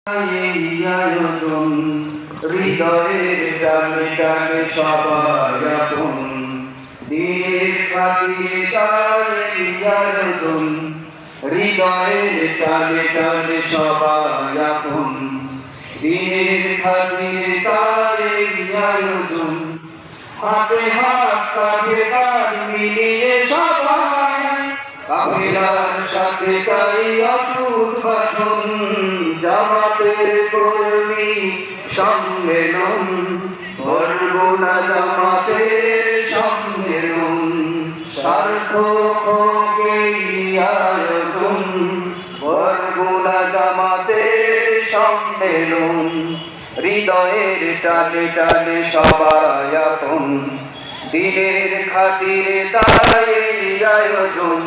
আয়োজন হৃদয়ের টানে টানে সবাই আপন দিনের খাতিরে তাই আয়োজন হৃদয়ের টানে টানে সবাই আপন দিনের খাতিরে তাই আয়োজন হাতে হাত কাঁধে কাঁধ মিলিয়ে সবাই কাফেলার সাথে তাই অটুট বাঁধন জামাতের কর্মী সম্মেলন বরগুনা জামাতের সম্মেলন সার্থক হোক এই আয়োজন বরগুনা জামাতের সম্মেলন হৃদয়ের টানে টানে সবাই আপন দিনের খাতিরে তাই আয়োজন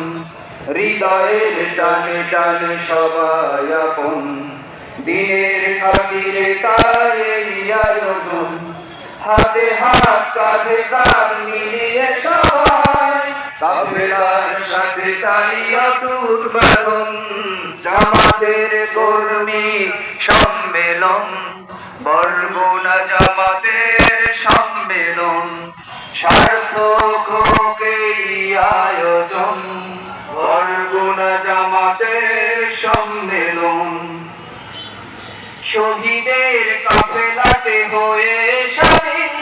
হৃদয়ের টানে টানে সবাই আপন দিনের খাতিরে তাই আয়োজন হাতে হাত কাঁধে কাঁধ মিলিয়ে সবাই কাফেলার সাথে তাই অটুট বাঁধন জামাতের কর্মী সম্মেলন বরগুনা জামাতের সম্মেলন সার্থক হোক এই আয়োজন বরগুনা জামাতের সম্মেলন শহীদের কাফেলাতে হয়ে স্বাধীন